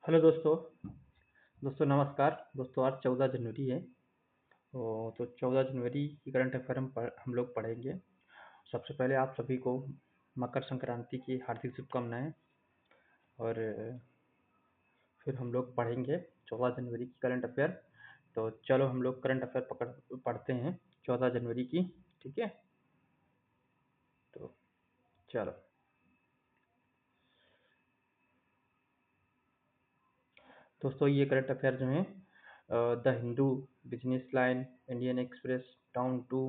Hello दोस्तों। दोस्तों नमस्कार। दोस्तों आज 14 जनवरी है। तो 14 जनवरी की करंट अफेयर हम लोग पढ़ेंगे। सबसे पहले आप सभी को मकर संक्रांति की हार्दिक शुभकामनाएं। और फिर हम लोग पढ़ेंगे 14 जनवरी की करंट अफेयर। तो चलो हम लोग करंट अफेयर पढ़ते हैं 14 जनवरी की। ठीक है, तो चलो। दोस्तों ये करंट अफेयर जो हैं the Hindu, Business Line, Indian Express, Down To,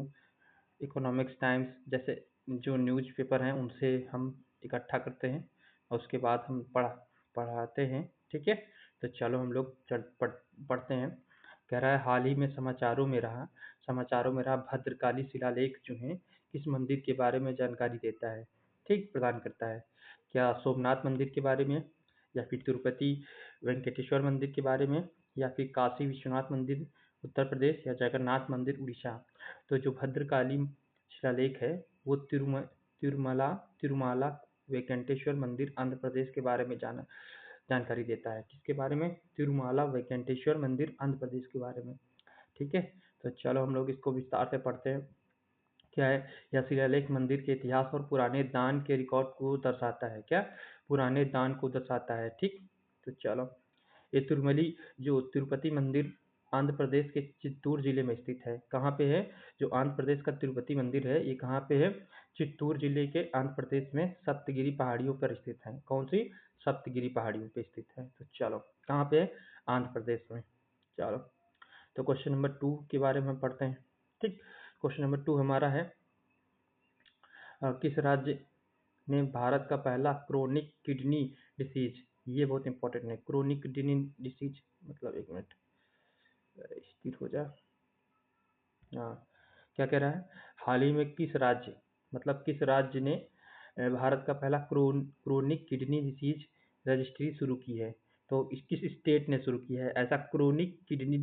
Economics Times जैसे जो न्यूज़पेपर हैं उनसे हम इकट्ठा करते हैं और उसके बाद हम पढ़ाते हैं। ठीक है, तो चलो हम लोग पढ़ते हैं। कह रहा है हाल ही में समाचारों में रहा भद्रकाली शिलालेख जो है किस मंदिर के बारे में जानकारी देता है, ठीक, प्रदान करता है। क्या सोमनाथ मंदिर के बारे में, या फिर तिरुपति वेंकटेश्वर मंदिर के बारे में, या फिर काशी विश्वनाथ मंदिर उत्तर प्रदेश, या जगन्नाथ मंदिर उड़ीसा। तो जो भद्रकाली शिलालेख है वो तिरुमला तिरुमाला वेंकटेश्वर मंदिर आंध्र प्रदेश के बारे में जानकारी देता है। किसके बारे में? तिरुमाला वेंकटेश्वर मंदिर आंध्र प्रदेश के बारे में। ठीक है, तो चलो हम लोग इसको विस्तार से पढ़ते हैं। क्या है? यह शिलालेख मंदिर के इतिहास और पुराने दान के रिकॉर्ड को दर्शाता है। क्या? पुराने दान को दर्शाता है। ठीक, तो चलो। ये तिरुमली जो तिरुपति मंदिर आंध्र प्रदेश के चित्तूर जिले में स्थित है। कहाँ पे है? जो आंध्र प्रदेश का तिरुपति मंदिर है ये कहाँ पे है? चित्तूर जिले के आंध्र प्रदेश में सप्तगिरी पहाड़ियों पर स्थित है। कौन सी? सप्तगिरी पहाड़ियों पे स्थित है। तो चलो, कहाँ पे है? आंध्र प्रदेश में। चलो, तो क्वेश्चन नंबर 2 के बारे में पढ़ते हैं। ठीक, क्वेश्चन नंबर 2 हमारा है किस राज्य ने भारत का पहला क्रोनिक किडनी डिसीज, ये बहुत इंपॉर्टेंट है, क्रोनिक किडनी डिसीज मतलब, एक मिनट स्थिर हो जा। हाँ, क्या कह रहा है? हाल ही में किस राज्य, मतलब किस राज्य ने भारत का पहला क्रोनिक किडनी डिसीज रजिस्ट्री शुरू की है। तो किस स्टेट ने शुरू की है ऐसा क्रोनिक किडनी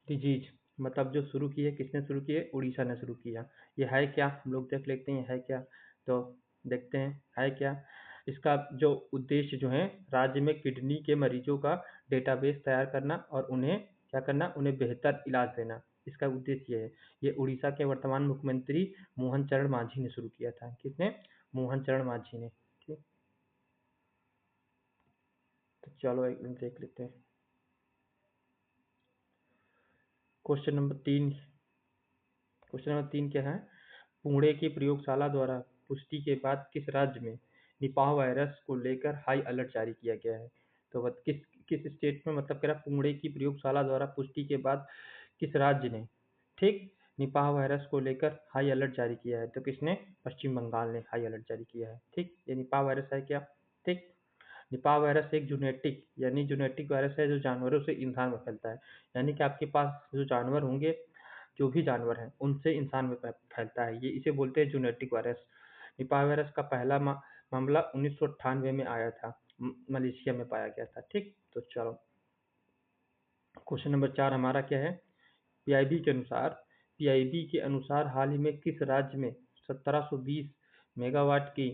डिजीज, मतलब जो शुरू की है, किसने शुरू की है? उड़ीसा ने शुरू किया। ये है क्या, हम लोग देख लेते हैं है क्या। तो देखते हैं है क्या। इसका जो उद्देश्य जो है, राज्य में किडनी के मरीजों का डेटाबेस तैयार करना और उन्हें क्या करना, उन्हें बेहतर इलाज देना, इसका उद्देश्य ये है। ये उड़ीसा के वर्तमान मुख्यमंत्री मोहन चरण मांझी ने शुरू किया था। किसने? मोहन चरण मांझी ने। ठीक, तो चलो एक मिनट देख लेते हैं। Question number 3। क्वेश्चन नंबर 3 क्या है? पुणे की प्रयोगशाला द्वारा पुष्टि के बाद किस राज्य में निपाह वायरस को लेकर हाई अलर्ट जारी किया गया है। तो किस किस स्टेट में, मतलब कह रहा पुणे की प्रयोगशाला द्वारा पुष्टि के बाद किस राज्य ने, ठीक, निपाह वायरस को लेकर हाई अलर्ट जारी किया है। तो किसने? पश्चिम बंगाल ने हाई अलर्ट जारी किया है। ठीक, ये निपाह वायरस है क्या? ठीक, निपाह वायरस एक जेनेटिक वायरस है जो जानवरों से इंसान में फैलता है। यानी कि आपके पास जो जानवर होंगे, जो भी जानवर हैं उनसे इंसान में फैलता है। ये इसे बोलते हैं जेनेटिक वायरस। निपाह वायरस का पहला मामला 1998 में आया था, मलेशिया में पाया गया था। ठीक, तो चलो क्वेश्चन नंबर 4 हमारा क्या है? पीआईबी के अनुसार पीआईबी के अनुसार हाल ही में किस राज्य में 1720 मेगावाट की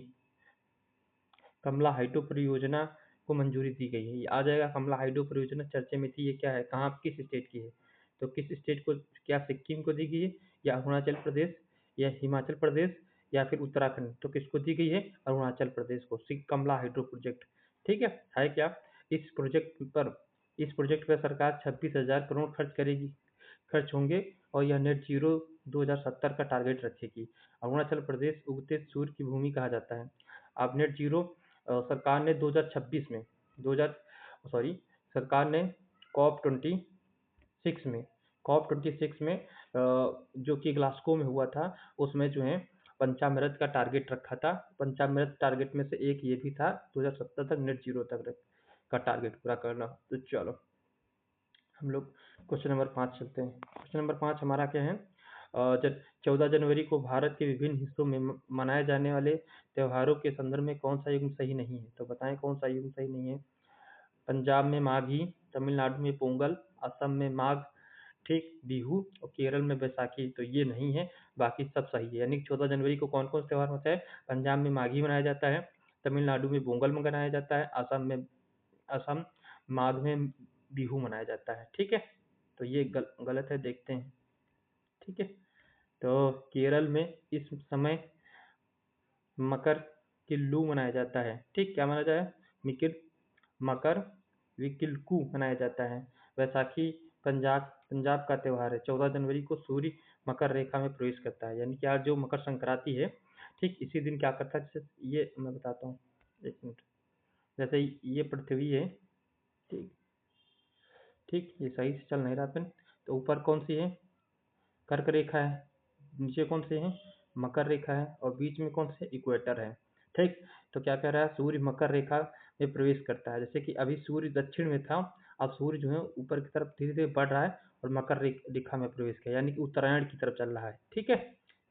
कमला हाइड्रो परियोजना को मंजूरी दी गई है। ये आ जाएगा, कमला हाइड्रो परियोजना चर्चे में थी। ये क्या है, कहाँ, किस स्टेट की है? तो किस स्टेट को, क्या सिक्किम को दी गई है, या अरुणाचल प्रदेश, या हिमाचल प्रदेश, या फिर उत्तराखंड? तो किसको दी गई है? अरुणाचल प्रदेश को, कमला हाइड्रो प्रोजेक्ट। ठीक है क्या। इस प्रोजेक्ट पर इस प्रोजेक्ट पर सरकार 26,000 करोड़ खर्च होंगे और यह नेट जीरो 2070 का टारगेट रखेगी। अरुणाचल प्रदेश उगते सूर्य की भूमि कहा जाता है। अब नेट जीरो सरकार ने 2026 में 2000 सॉरी सरकार ने कॉप 26 में जो कि ग्लासगो में हुआ था, उसमें जो है पंचामृत का टारगेट रखा था। पंचामृत टारगेट में से एक ये भी था 2070 तक नेट जीरो तक का टारगेट पूरा करना। तो चलो हम लोग क्वेश्चन नंबर 5 चलते हैं। क्वेश्चन नंबर 5 हमारा क्या है? 14 जनवरी को भारत के विभिन्न हिस्सों में मनाए जाने वाले त्योहारों के संदर्भ में कौन सा युग्म सही नहीं है। तो बताएं कौन सा युग्म सही नहीं है। पंजाब में माघी, तमिलनाडु में पोंगल, असम में माघ, ठीक, बिहू, और केरल में बैसाखी। तो ये नहीं है, बाकी सब सही है। यानी 14 जनवरी को कौन कौन से त्योहार होता है? पंजाब में माघी मनाया जाता है, तमिलनाडु में पोंगल मनाया जाता है, असम माघ में बिहू मनाया जाता है। ठीक है, तो ये गलत है, देखते हैं। ठीक है, तो केरल में इस समय मकर किल्लू मनाया जाता है। ठीक, क्या मनाया जाए? मिकिर मकर विकिलकू मनाया जाता है। वैसाखी पंजाब पंजाब का त्योहार है। 14 जनवरी को सूर्य मकर रेखा में प्रवेश करता है, यानी कि आज जो मकर संक्रांति है, ठीक इसी दिन क्या करता है, जैसे ये मैं बताता हूँ, एक मिनट। जैसे ये पृथ्वी है, ठीक ठीक, ये सही से चल नहीं रहा पेन। तो ऊपर कौन सी है? कर्क रेखा है, नीचे कौन सी है? मकर रेखा है, और बीच में कौन से? इक्वेटर है। ठीक, तो क्या कह रहा है? सूर्य मकर रेखा में प्रवेश करता है। जैसे कि अभी सूर्य दक्षिण में था, अब सूर्य जो है ऊपर की तरफ धीरे धीरे बढ़ रहा है और मकर रेखा में प्रवेश किया, यानी कि उत्तरायण की तरफ चल रहा है। ठीक है,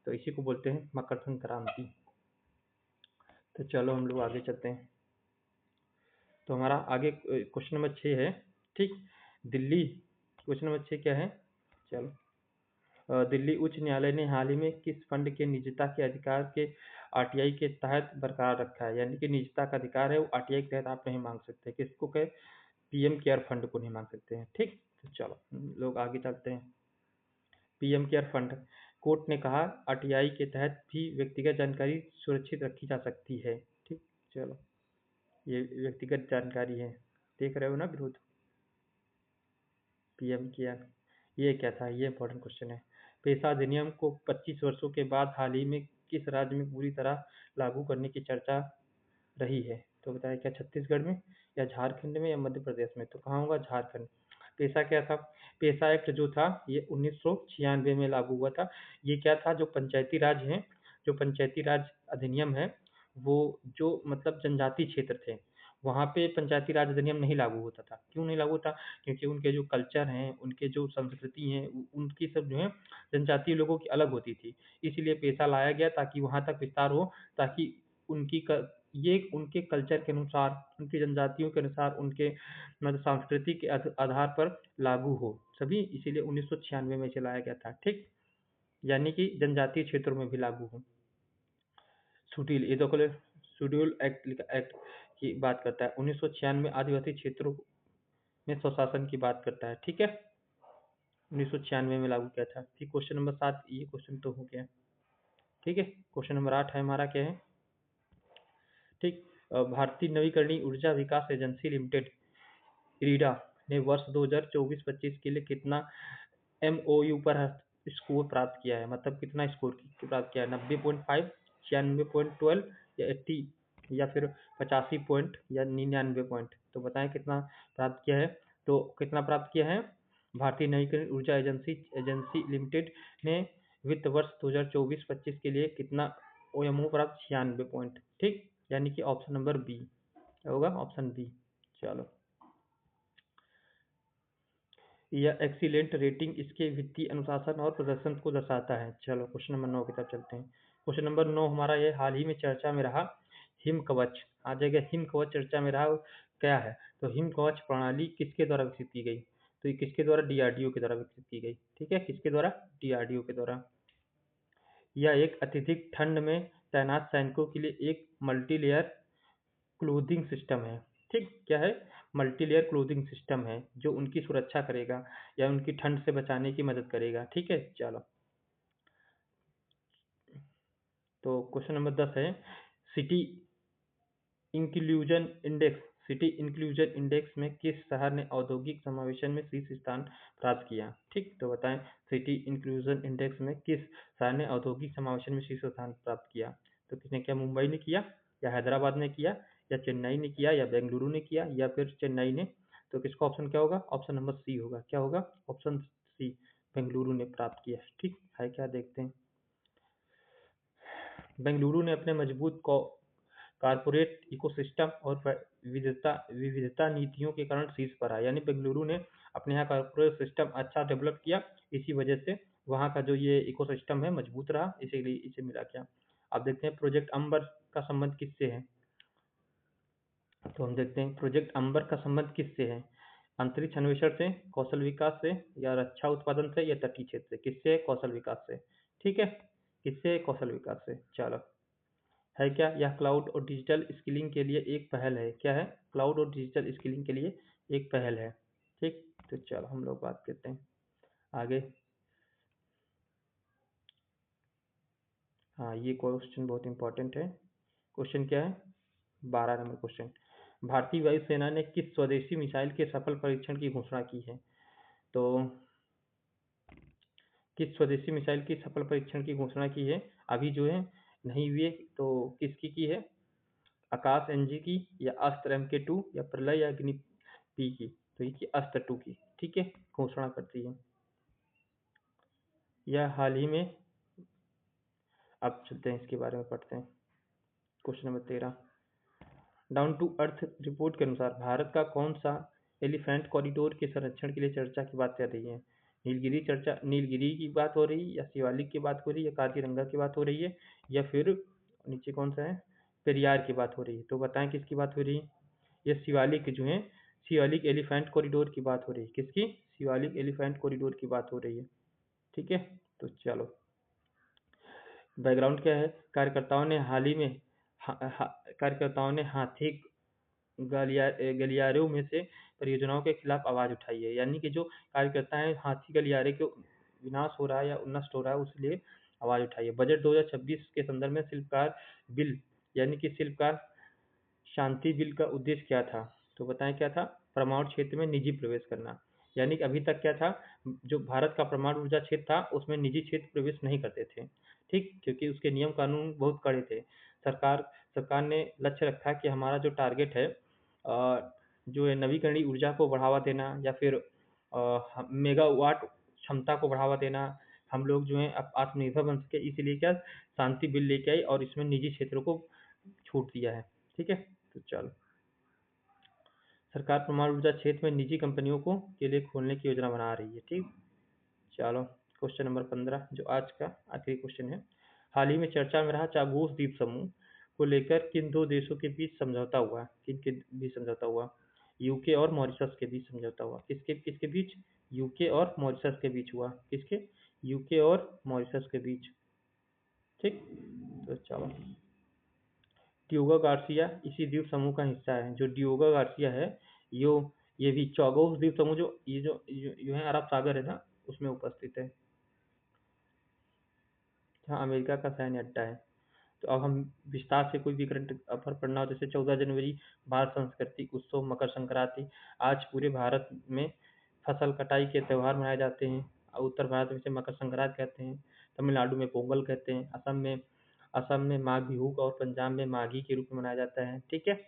तो इसी को बोलते हैं मकर संक्रांति। तो चलो हम लोग आगे चलते हैं। तो हमारा आगे क्वेश्चन नंबर 6 है। ठीक, दिल्ली, क्वेश्चन नंबर 6 क्या है? चलो, दिल्ली उच्च न्यायालय ने हाल ही में किस फंड के निजता के अधिकार के आरटीआई के तहत बरकरार रखा है? यानी कि निजता का अधिकार है वो आरटीआई के तहत आप नहीं मांग सकते। किसको कहे? पीएम केयर फंड को नहीं मांग सकते हैं। ठीक, तो चलो लोग आगे चलते हैं। पीएम केयर फंड, कोर्ट ने कहा आरटीआई के तहत भी व्यक्तिगत जानकारी सुरक्षित रखी जा सकती है। ठीक, चलो, ये व्यक्तिगत जानकारी है, देख रहे हो ना विरोध? पीएम केयर, ये क्या था? ये इंपॉर्टेंट क्वेश्चन है। पेशा अधिनियम को 25 वर्षों के बाद हाल ही में किस राज्य में पूरी तरह लागू करने की चर्चा रही है? तो बताया, क्या छत्तीसगढ़ में या झारखंड में या मध्य प्रदेश में? तो कहाँ होगा? झारखंड। पेशा क्या था? पेशा एक्ट जो था ये 1996 में लागू हुआ था। ये क्या था? जो पंचायती राज है, जो पंचायती राज अधिनियम है, वो जो मतलब जनजातीय क्षेत्र थे, वहाँ पे पंचायती राज अधिनियम नहीं लागू होता था। क्यों नहीं लागू होता? क्योंकि उनके जो कल्चर हैं, उनके जो संस्कृति हैं, उनकी सब जो है जनजातीय लोगों की अलग होती थी। इसलिए पेशा लाया गया ताकि वहाँ तक विस्तार हो, ताकि उनकी ये उनके कल्चर के अनुसार, उनकी जनजातियों के अनुसार, उनके मतलब संस्कृति के आधार पर लागू हो सभी। इसीलिए 1996 में चलाया गया था। ठीक, यानी कि जनजातीय क्षेत्रों में भी लागू हो। सुटील, ये देखो, शेड्यूल एक्ट की बात करता है। 1996 आदिवासी क्षेत्रों में स्वशासन की बात करता है। ठीक है, 1996 में लागू किया था। फिर क्वेश्चन नंबर 7, ये क्वेश्चन तो हो गया। ठीक है, क्वेश्चन नंबर 8 है हमारा, क्या है? ठीक, भारतीय नवीकरणीय ऊर्जा विकास एजेंसी लिमिटेड इरीडा ने वर्ष 2024-25 के लिए कितना एमओयू पर स्कोर प्राप्त किया है? मतलब कितना स्कोर प्राप्त किया है? 90.5, 96.12 या 80, या फिर 85 पॉइंट या 99 पॉइंट? तो बताएं कितना प्राप्त किया है। तो कितना प्राप्त किया है? भारतीय नवीकरणीय ऊर्जा एजेंसी एजेंसी लिमिटेड ने वित्त वर्ष 2024-25 के लिए कितना ओएमओ प्राप्त? 96 पॉइंट। ठीक, यानी कि ऑप्शन नंबर बी होगा, ऑप्शन बी। चलो, यह एक्सीलेंट रेटिंग इसके वित्तीय अनुशासन और प्रदर्शन को दर्शाता है। चलो क्वेश्चन नंबर 9 की तरफ चलते हैं। क्वेश्चन नंबर 9 हमारा ये हाल ही में चर्चा में रहा हिम कवच। आ जाएगा, हिम कवच चर्चा में रहा, क्या है? तो हिम कवच प्रणाली किसके द्वारा विकसित की गई? तो ये किसके द्वारा? डीआरडीओ के द्वारा विकसित की गई। ठीक है, किसके द्वारा? डीआरडीओ के द्वारा। यह एक अत्यधिक ठंड में तैनात सैनिकों के लिए एक मल्टीलेयर क्लोथिंग सिस्टम है। ठीक, क्या है? मल्टीलेयर क्लोथिंग सिस्टम है, जो उनकी सुरक्षा करेगा या उनकी ठंड से बचाने की मदद करेगा। ठीक है, चलो, तो क्वेश्चन नंबर 10 है, city inclusion index city inclusion index में किस शहर ने औद्योगिक समावेशन में शीर्ष स्थान प्राप्त किया? ठीक, तो बताएं, सिटी इंक्लूजन इंडेक्स में किस शहर ने औद्योगिक समावेशन में शीर्ष स्थान प्राप्त किया? तो किसने किया? मुंबई ने किया, या हैदराबाद ने किया, या चेन्नई ने किया, या बेंगलुरु ने किया, या फिर चेन्नई ने? तो किसका ऑप्शन क्या होगा? ऑप्शन नंबर सी होगा। क्या होगा? ऑप्शन सी, बेंगलुरु ने प्राप्त किया। ठीक है, क्या देखते हैं। बेंगलुरु ने अपने मजबूत कॉर्पोरेट इकोसिस्टम और विविधता विविधता नीतियों के कारण शीर्ष पर आया। यानी बेंगलुरु ने अपने यहाँ कॉर्पोरेट सिस्टम अच्छा डेवलप किया, इसी वजह से वहाँ का जो ये इकोसिस्टम है मजबूत रहा, इसीलिए इसे मिला क्या। अब देखते हैं प्रोजेक्ट अंबर का संबंध किससे है। तो हम देखते हैं प्रोजेक्ट अंबर का संबंध किससे है? अंतरिक्ष अन्वेषण से, कौशल विकास से, या रक्षा उत्पादन से, या तटीय क्षेत्र से? किससे? कौशल विकास से। ठीक है, किससे? कौशल विकास से। चलो, है क्या? यह क्लाउड और डिजिटल स्किलिंग के लिए एक पहल है। क्या है? क्लाउड और डिजिटल स्किलिंग के लिए एक पहल है। ठीक, तो चलो हम लोग बात करते हैं आगे। हाँ, ये क्वेश्चन बहुत इंपॉर्टेंट है। क्वेश्चन क्या है? 12 नंबर क्वेश्चन। भारतीय वायुसेना ने किस स्वदेशी मिसाइल के सफल परीक्षण की घोषणा की है? तो किस स्वदेशी मिसाइल की सफल परीक्षण की घोषणा की है? अभी जो है नहीं हुई है, तो किसकी की है? आकाश एनजी की, या अस्त्र MK2, या प्रलय, या अग्नि पी की? तो ये की अस्त्र 2 की, ठीक है, घोषणा करती है। यह हाल ही में, अब चलते हैं इसके बारे में पढ़ते हैं। Question number 13। Down To Earth report के अनुसार भारत का कौन सा एलिफेंट कॉरिडोर के संरक्षण के लिए चर्चा की बात कर रही है? नीलगिरी की बात हो रही है, या शिवालिक की बात हो रही है, या काजीरंगा की बात हो रही है, या फिर नीचे कौन सा है, पेरियार की बात हो रही है? तो बताएं किसकी बात हो रही है? ये शिवालिक जो है, शिवालिक एलिफेंट कॉरिडोर की बात हो रही है। किसकी? शिवालिक एलिफेंट कॉरिडोर की बात हो रही है। ठीक है, तो चलो बैकग्राउंड क्या है? कार्यकर्ताओं ने हाथी गलियारों में से परियोजनाओं के खिलाफ आवाज उठाई है। यानी कि जो कार्यकर्ता है, हाथी गलियारे के विनाश हो रहा है या नष्ट हो रहा है, उसलिए आवाज उठाई है। बजट 2026 के संदर्भ में शिल्पकार बिल, यानी कि शिल्पकार शांति बिल का उद्देश्य क्या था? तो बताएं क्या था? परमाणु क्षेत्र में निजी प्रवेश करना। यानी कि अभी तक क्या था, जो भारत का परमाणु ऊर्जा क्षेत्र था उसमें निजी क्षेत्र प्रवेश नहीं करते थे। ठीक, क्योंकि उसके नियम कानून बहुत कड़े थे। सरकार ने लक्ष्य रखा कि हमारा जो टारगेट है, जो है नवीकरणीय ऊर्जा को बढ़ावा देना, या फिर मेगावाट क्षमता को बढ़ावा देना। हम लोग जो है अब आत्मनिर्भर बन सके, इसलिए क्या शांति बिल लेके आई और इसमें निजी क्षेत्रों को छूट दिया है। ठीक है, तो चलो सरकार परमाणु ऊर्जा क्षेत्र में निजी कंपनियों को के लिए खोलने की योजना बना रही है। ठीक, चलो क्वेश्चन नंबर 15 जो आज का आखिरी क्वेश्चन है। हाल ही में चर्चा में रहा चागोस द्वीप समूह को लेकर किन दो देशों के बीच समझौता हुआ? किन के बीच समझौता हुआ? यूके और मॉरिशस के बीच समझौता हुआ। किसके किसके बीच? यूके और मॉरिशस के बीच हुआ। किसके? यूके और मॉरिशस के बीच। ठीक, तो चलो डियोगो गार्सिया इसी द्वीप समूह का हिस्सा है। जो डियोगो गार्सिया है, यो ये भी चौगोस द्वीप समूह, जो है अरब सागर है ना, उसमें उपस्थित है। हाँ, अमेरिका का सैन्य अड्डा है। तो अब हम विस्तार से कोई भी करंट अफेयर पढ़ना हो, जैसे 14 जनवरी भारत सांस्कृतिक उत्सव मकर संक्रांति। आज पूरे भारत में फसल कटाई के त्यौहार मनाए जाते हैं। उत्तर भारत में इसे मकर संक्रांति कहते हैं, तमिलनाडु में पोंगल कहते हैं, असम में माघ बिहू और पंजाब में माघी के रूप में मनाया जाता है। ठीक है,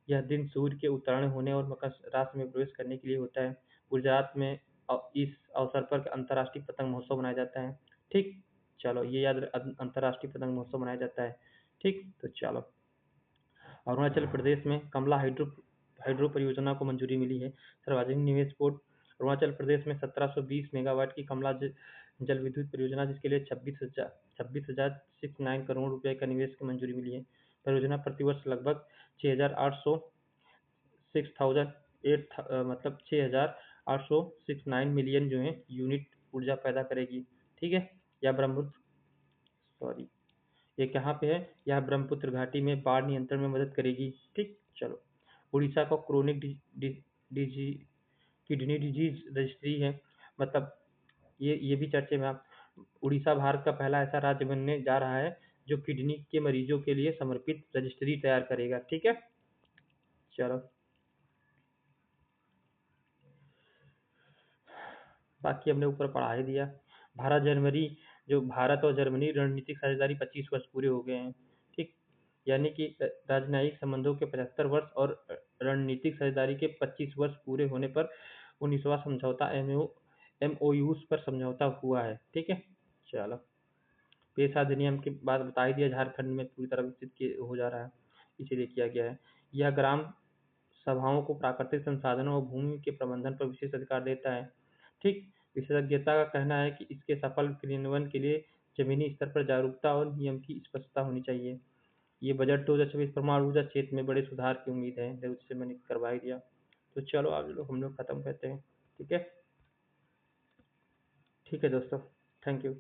यह दिन सूर्य के उत्तरायण होने और मकर राशि में प्रवेश करने के लिए होता है। गुजरात में इस अवसर पर अंतर्राष्ट्रीय पतंग महोत्सव मनाया जाता है। ठीक, चलो ये याद अंतर्राष्ट्रीय पतंग महोत्सव मनाया जाता है। ठीक, तो चलो अरुणाचल प्रदेश में कमला हाइड्रो परियोजना को मंजूरी मिली है। सार्वजनिक निवेश बोर्ड अरुणाचल प्रदेश में 1720 मेगावाट की कमला जल विद्युत परियोजना, जिसके लिए 26,069 करोड़ रुपए का निवेश की मंजूरी मिली है। परियोजना प्रतिवर्ष लगभग 6,800 मतलब 6,869 मिलियन जो है यूनिट ऊर्जा पैदा करेगी। ठीक है, या ब्रह्मपुत्र सॉरी ये कहाँ पे है? यह ब्रह्मपुत्र घाटी में बाढ़ नियंत्रण में मदद करेगी। ठीक, चलो उड़ीसा को क्रोनिक किडनी डिजीज रजिस्ट्री है। मतलब ये भी चर्चे में आप, उड़ीसा भारत का पहला ऐसा राज्य बनने जा रहा है जो किडनी के मरीजों के लिए समर्पित रजिस्ट्री तैयार करेगा। ठीक है, चलो बाकी हमने ऊपर पढ़ा ही दिया। भारत और जर्मनी रणनीतिक साझेदारी 25 वर्ष पूरे हो गए हैं। ठीक, यानी कि राजनयिक संबंधों के 75 वर्ष और रणनीतिक साझेदारी के 25 वर्ष पूरे होने पर 19वां समझौता MOUs पर समझौता हुआ है। ठीक है, चलो पेश अधिनियम के बाद बता ही दिया, झारखंड में पूरी तरह विकसित हो जा रहा है, इसीलिए किया गया है। यह ग्राम सभाओं को प्राकृतिक संसाधनों और भूमि के प्रबंधन पर विशेष अधिकार देता है। ठीक, विशेषज्ञता का कहना है कि इसके सफल क्रियान्वयन के लिए जमीनी स्तर पर जागरूकता और नियम की स्पष्टता होनी चाहिए। ये बजट 2026 परमाणु ऊर्जा क्षेत्र में बड़े सुधार की उम्मीद है, जिससे मैंने करवा ही दिया। तो चलो आज हम लोग खत्म करते हैं। ठीक है, ठीक है दोस्तों, थैंक यू।